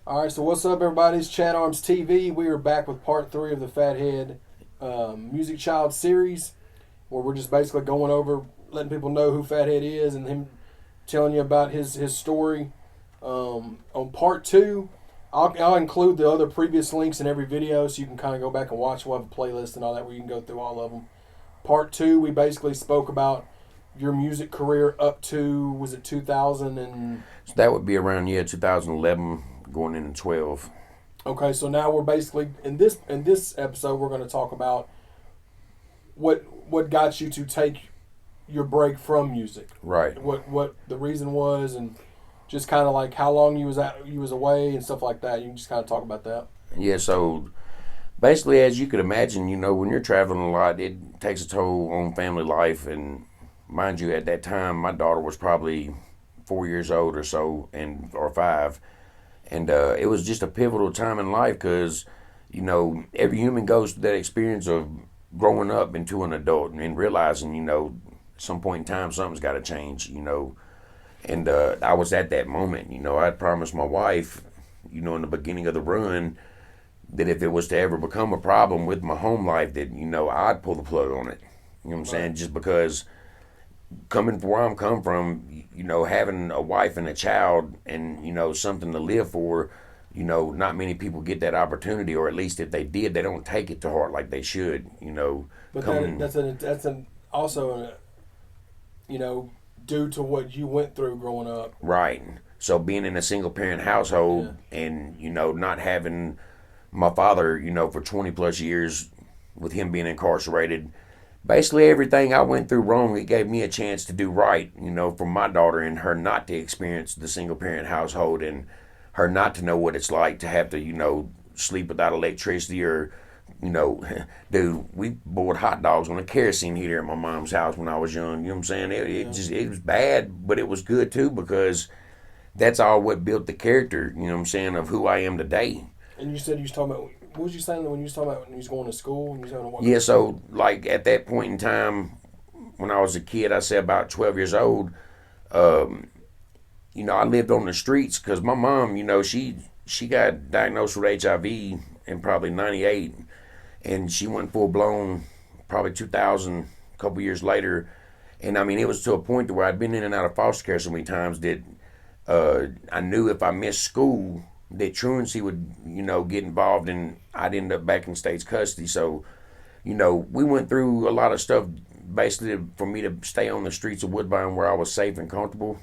All right, so what's up, everybody? It's ChadArmesTV. We are back with part 3 of the Phathead Music Child series, where we're just basically going over, letting people know who Phathead is and him telling you about his story. On part 2, I'll include the other previous links in every video so you can kind of go back and watch. We'll have a playlist and all that where you can go through all of them. Part 2, we basically spoke about your music career up to, was it 2000 and... So that would be around 2011 going into 12. Okay, so now we're basically in this episode we're going to talk about what got you to take your break from music. Right. What the reason was, and just kind of like how long you was away and stuff like that. You can just kind of talk about that. Yeah, so basically, as you could imagine, when you're traveling a lot, it takes a toll on family life. And mind you, at that time, my daughter was probably 4 years old or so, or 5. And it was just a pivotal time in life because, every human goes through that experience of growing up into an adult and realizing, at some point in time, something's got to change, And I was at that moment, I'd promised my wife, in the beginning of the run, that if it was to ever become a problem with my home life, that, I'd pull the plug on it. You know what I'm saying? Just because coming from where I'm come from, having a wife and a child and, something to live for, not many people get that opportunity, or at least if they did, they don't take it to heart like they should, But that's also due to what you went through growing up. Right. So being in a single parent household and, not having my father, for 20 plus years with him being incarcerated, basically everything I went through wrong, it gave me a chance to do right, for my daughter and her not to experience the single parent household and her not to know what it's like to have to, sleep without electricity or, dude, we boiled hot dogs on a kerosene heater at my mom's house when I was young. You know what I'm saying? It was bad, but it was good too because that's all what built the character, of who I am today. And you said you was talking about, what was you saying when you was talking about when you was going to school? And you was having to yeah, so like at that point in time, when I was a kid, I say about 12 years old, I lived on the streets because my mom, she got diagnosed with HIV in probably 98, and she went full blown probably 2000, a couple years later. And I mean, it was to a point to where I'd been in and out of foster care so many times that I knew if I missed school, that truancy would, get involved and I'd end up back in state's custody. So, we went through a lot of stuff basically for me to stay on the streets of Woodbine where I was safe and comfortable,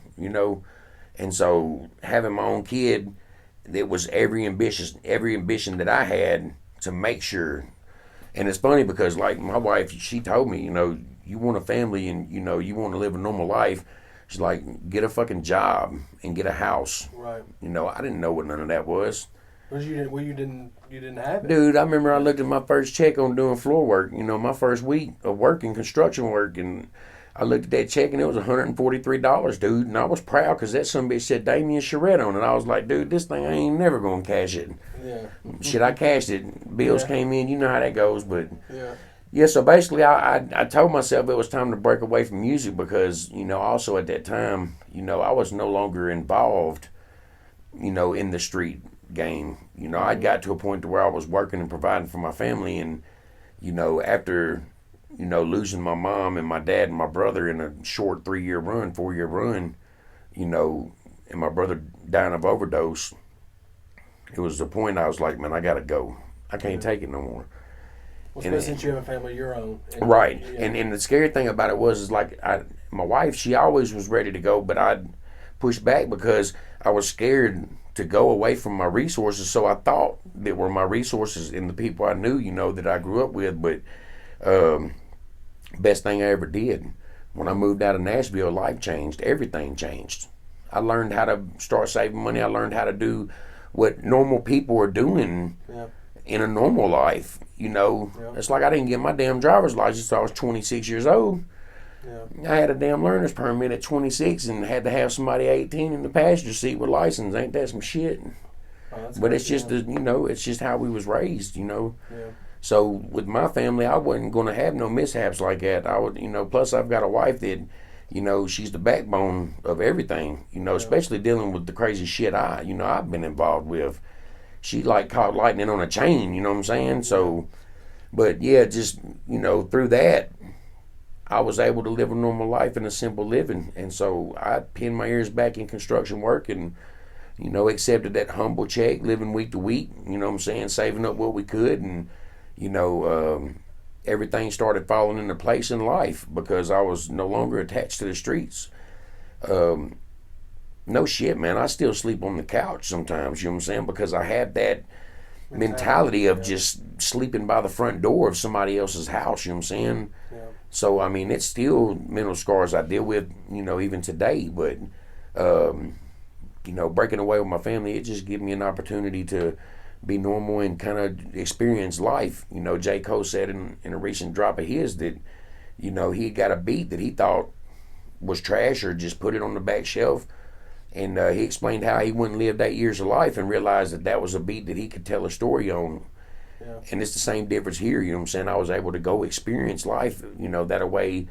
And so having my own kid, it was every ambition that I had to make sure. And it's funny because like my wife, she told me, you want a family and, you want to live a normal life. She's like, get a fucking job and get a house. Right. I didn't know what none of that was. You didn't have it. Dude, I remember I looked at my first check on doing floor work, my first week of working construction work, and I looked at that check and it was $143, dude, and I was proud because that son bitch said Damien Charette on it. I was like, dude, this thing I ain't never gonna cash it. Yeah. Shit, I cashed it. Bills came in, you know how that goes, but yeah. Yeah, so basically I told myself it was time to break away from music because, also at that time, I was no longer involved, in the street game. I got to a point to where I was working and providing for my family, and, after, losing my mom and my dad and my brother in a short 4-year run, and my brother dying of overdose, it was the point I was like, man, I gotta go. I can't take it no more. Well, especially since you have a family of your own. Right. Yeah. And the scary thing about it was like my wife, she always was ready to go, but I'd push back because I was scared to go away from my resources. So I thought that were my resources and the people I knew, that I grew up with. But best thing I ever did. When I moved out of Nashville, life changed. Everything changed. I learned how to start saving money. I learned how to do what normal people are doing. Yeah. In a normal life, It's like I didn't get my damn driver's license until I was 26 years old. Yeah. I had a damn learner's permit at 26 and had to have somebody 18 in the passenger seat with license. Ain't that some shit? Oh, but it's just, it's just how we was raised, Yeah. So with my family, I wasn't going to have no mishaps like that. I would, plus I've got a wife that, she's the backbone of everything, especially dealing with the crazy shit I've been involved with. she like caught lightning on a chain, you know what I'm saying? So, but yeah, just, you know, through that, I was able to live a normal life and a simple living. And so I pinned my ears back in construction work and, you know, accepted that humble check, living week to week, you know what I'm saying, saving up what we could. And, you know, everything started falling into place in life because I was no longer attached to the streets. No shit, man. I still sleep on the couch sometimes, you know what I'm saying, because I have that mentality of just sleeping by the front door of somebody else's house, you know what I'm saying? Yeah. So, I mean, it's still mental scars I deal with, you know, even today. But, you know, breaking away with my family, it just gave me an opportunity to be normal and kind of experience life. You know, J. Cole said in a recent drop of his that, you know, he got a beat that he thought was trash or just put it on the back shelf. And he explained how he wouldn't live 8 years of life and realized that that was a beat that he could tell a story on. Yeah. And it's the same difference here, you know what I'm saying? I was able to go experience life, you know, that way.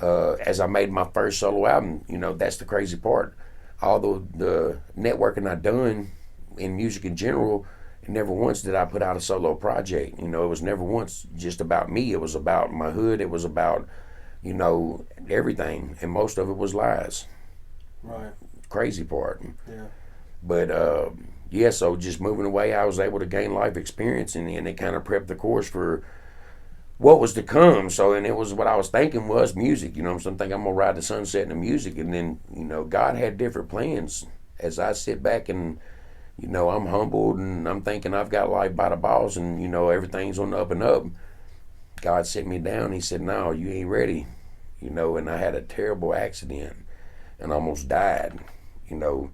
As I made my first solo album, you know, that's the crazy part. Although the networking I done in music in general, never once did I put out a solo project. You know, it was never once just about me. It was about my hood. It was about, you know, everything. And most of it was lies. Right. Crazy part. Yeah. But yeah, so just moving away, I was able to gain life experience, and it kind of prepped the course for what was to come. So, and it was what I was thinking was music. You know, I'm thinking I'm gonna ride the sunset in the music, and then, you know, God had different plans. As I sit back and, you know, I'm humbled and I'm thinking I've got life by the balls, and, you know, everything's on the up and up. God set me down. He said, "No, you ain't ready." You know, and I had a terrible accident and almost died. You know,